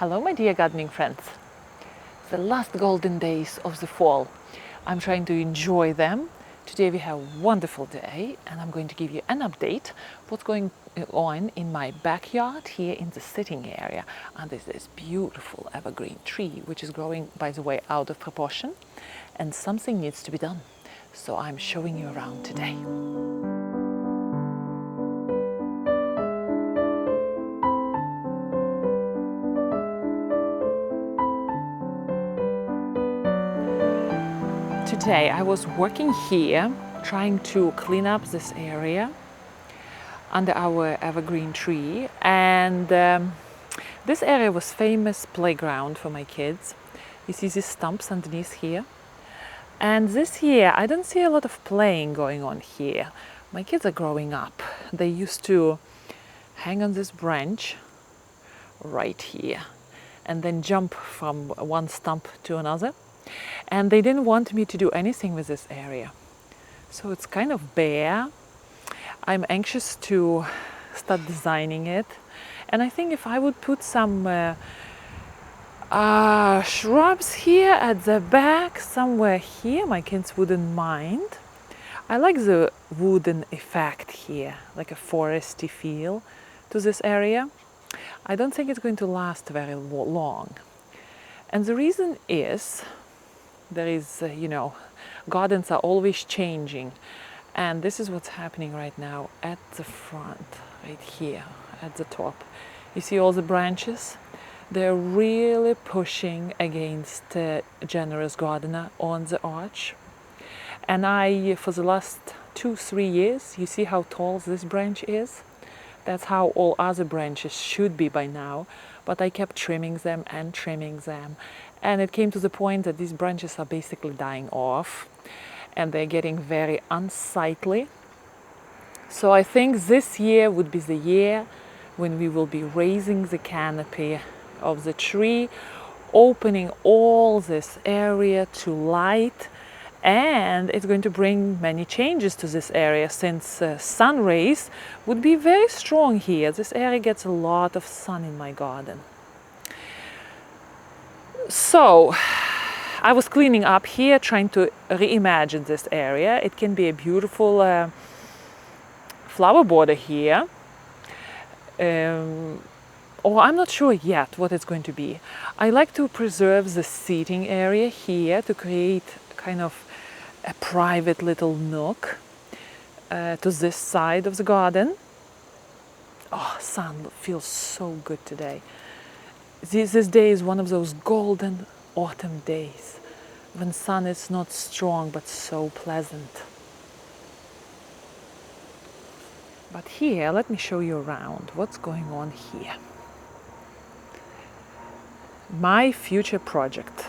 Hello my dear gardening friends. The last golden days of the fall. I'm trying to enjoy them. Today we have a wonderful day and I'm going to give you an update what's going on in my backyard here in the sitting area. And there's this beautiful evergreen tree which is growing, by the way, out of proportion, and something needs to be done. So I'm showing you around today. Today I was working here trying to clean up this area under our evergreen tree, and this area was famous playground for my kids. You see these stumps underneath here, and this year I don't see a lot of playing going on here. My kids are growing up. They used to hang on this branch right here and then jump from one stump to another. And they didn't want me to do anything with this area. So it's kind of bare. I'm anxious to start designing it. And I think if I would put some shrubs here at the back, somewhere here, my kids wouldn't mind. I like the wooden effect here, like a foresty feel to this area. I don't think it's going to last very long. And the reason is, there is, gardens are always changing. And this is what's happening right now at the front, right here, at the top. You see all the branches? They're really pushing against a generous gardener on the arch. And for the last 2-3 years, you see how tall this branch is? That's how all other branches should be by now. But I kept trimming them and trimming them. And it came to the point that these branches are basically dying off and they're getting very unsightly. So I think this year would be the year when we will be raising the canopy of the tree, opening all this area to light, and it's going to bring many changes to this area since sun rays would be very strong here. This area gets a lot of sun in my garden. So I was cleaning up here, trying to reimagine this area. It can be a beautiful flower border here. Or I'm not sure yet what it's going to be. I like to preserve the seating area here to create kind of a private little nook to this side of the garden. Oh, sun feels so good today. This day is one of those golden autumn days when sun is not strong but so pleasant. But here, let me show you around what's going on here. My future project.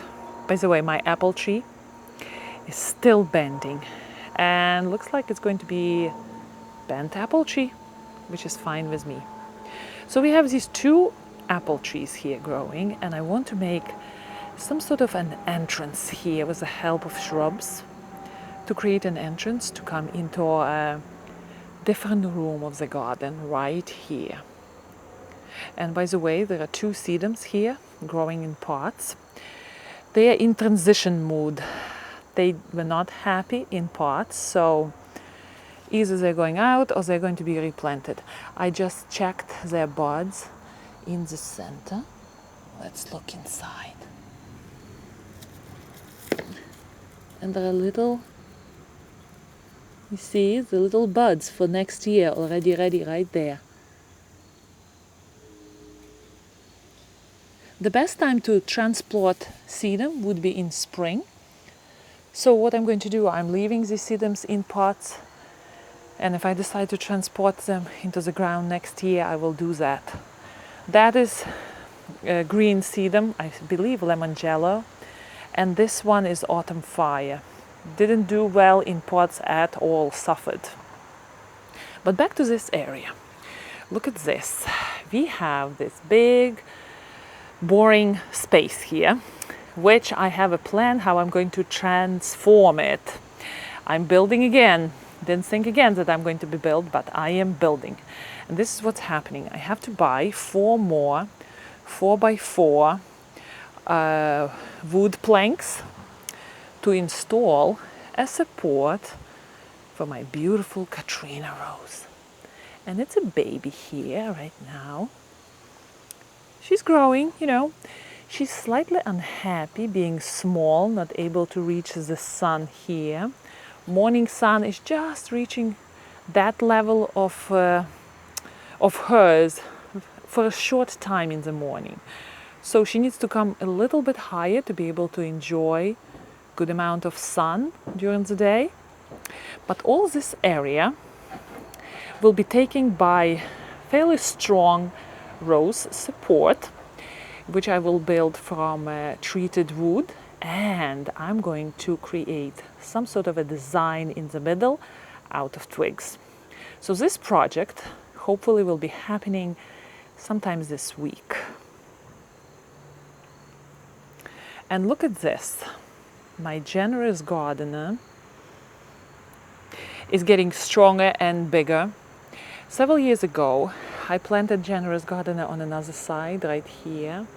By the way, my apple tree is still bending and looks like it's going to be bent apple tree, which is fine with me. So we have these two apple trees here growing, and I want to make some sort of an entrance here with the help of shrubs to create an entrance to come into a different room of the garden right here. And by the way, there are two sedums here growing in pots. They are in transition mood. They were not happy in pots, so either they're going out or they're going to be replanted. I just checked their buds in the center. Let's look inside. And there are little, you see, the little buds for next year already ready right there. The best time to transplant sedum would be in spring. So what I'm going to do, I'm leaving these sedums in pots, and if I decide to transport them into the ground next year, I will do that. That is green sedum, I believe lemon jello, and this one is autumn fire. Didn't do well in pots at all, suffered. But back to this area. Look at this. We have this big, boring space here, which I have a plan how I'm going to transform it. I'm building again. Didn't think again that I'm going to be built, but I am building. And this is what's happening. I have to buy 4 more 4x4 wood planks to install as support for my beautiful Katrina rose. And it's a baby here right now. She's growing, you know. She's slightly unhappy being small, not able to reach the sun here. Morning sun is just reaching that level of hers for a short time in the morning. So she needs to come a little bit higher to be able to enjoy good amount of sun during the day. But all this area will be taken by fairly strong rose support, which I will build from treated wood, and I'm going to create some sort of a design in the middle out of twigs. So this project hopefully will be happening sometime this week. And look at this. My generous gardener is getting stronger and bigger. Several years ago, I planted generous gardener on another side right here.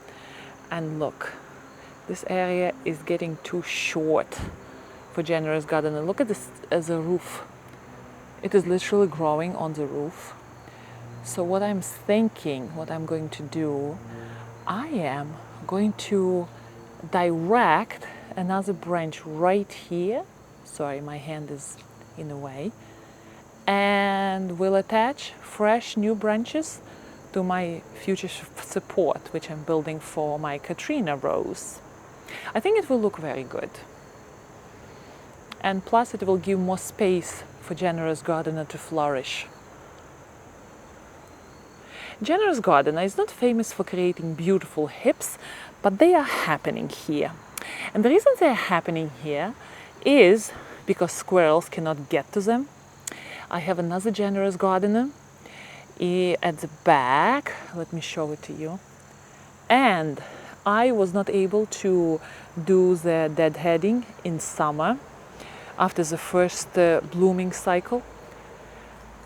And look, this area is getting too short for generous gardener. Look at this as a roof. It is literally growing on the roof. So what I'm thinking, what I'm going to do, I am going to direct another branch right here. Sorry, my hand is in the way. And will attach fresh new branches to my future support, which I'm building for my Katrina rose. I think it will look very good. And plus it will give more space for generous gardener to flourish. Generous gardener is not famous for creating beautiful hips, but they are happening here. And the reason they are happening here is because squirrels cannot get to them. I have another generous gardener at the back. Let me show it to you. And I was not able to do the deadheading in summer after the first blooming cycle.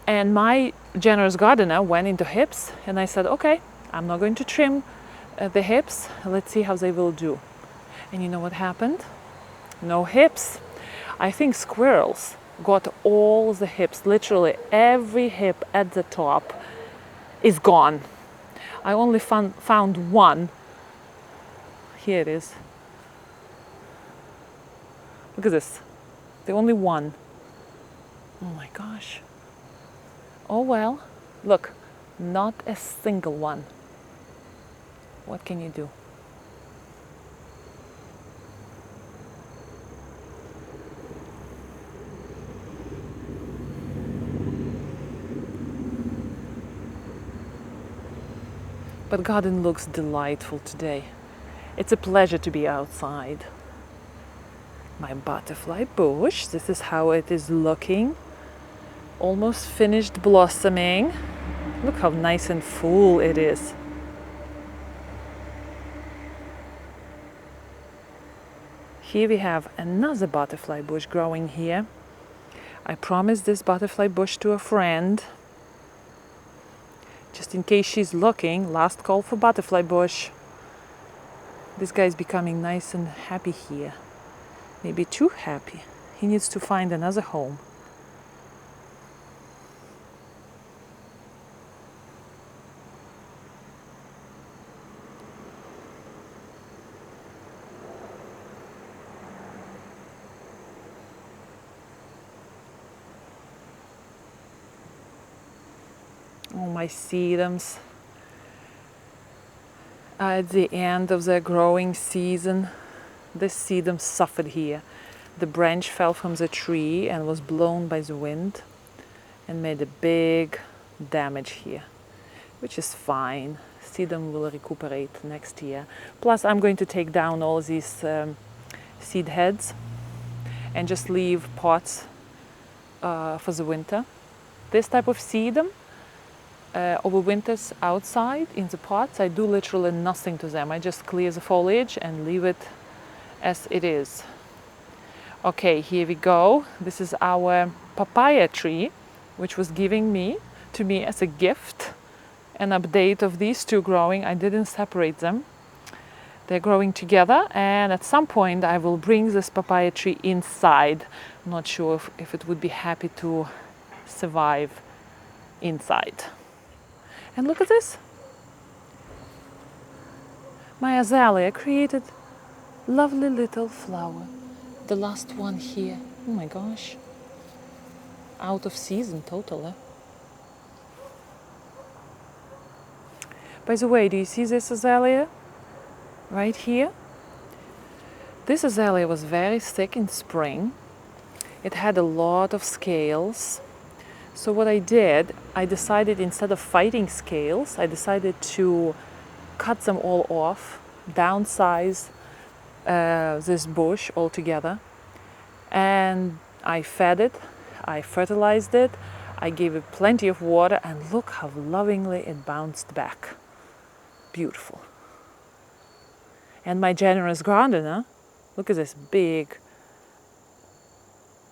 And my generous gardener went into hips, and I said, okay, I'm not going to trim the hips. Let's see how they will do. And you know what happened? No hips. I think squirrels got all the hips, literally every hip at the top is gone. I only found one. Here it is. Look at this. The only one. Oh my gosh. Oh well, look, not a single one. What can you do? But garden looks delightful today. It's a pleasure to be outside. My butterfly bush, this is how it is looking. Almost finished blossoming. Look how nice and full it is. Here we have another butterfly bush growing here. I promised this butterfly bush to a friend. Just in case she's looking, last call for butterfly bush. This guy is becoming nice and happy here. Maybe too happy. He needs to find another home. Oh, my sedums are at the end of their growing season. This sedum suffered here. The branch fell from the tree and was blown by the wind and made a big damage here, which is fine. Sedum will recuperate next year. Plus, I'm going to take down all these seed heads and just leave pots for the winter. This type of sedum overwinters outside in the pots. I do literally nothing to them. I just clear the foliage and leave it as it is. Okay, here we go. This is our papaya tree, which was given to me as a gift an update of these two growing. I didn't separate them. They're growing together, and at some point I will bring this papaya tree inside. I'm not sure if it would be happy to survive inside. And look at this. My azalea created lovely little flower. The last one here. Oh my gosh. Out of season totally. By the way, do you see this azalea? Right here? This azalea was very thick in spring. It had a lot of scales. So what I did, I decided instead of fighting scales, I decided to cut them all off, downsize this bush altogether. And I fed it, I fertilized it, I gave it plenty of water, and look how lovingly it bounced back. Beautiful. And my generous gardener, look at this big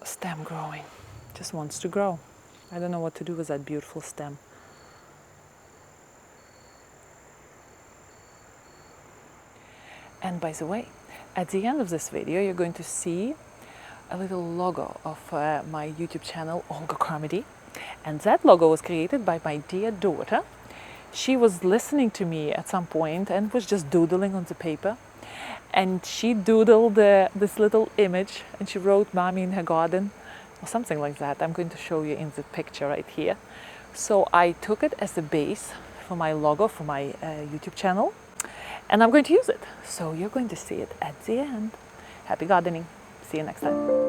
stem growing. Just wants to grow. I don't know what to do with that beautiful stem. And by the way, at the end of this video, you're going to see a little logo of my YouTube channel, Olga Carmody. And that logo was created by my dear daughter. She was listening to me at some point and was just doodling on the paper. And she doodled this little image, and she wrote "Mommy in her garden," or something like that. I'm going to show you in the picture right here. So I took it as the base for my logo for my YouTube channel, and I'm going to use it. So you're going to see it at the end. Happy gardening. See you next time.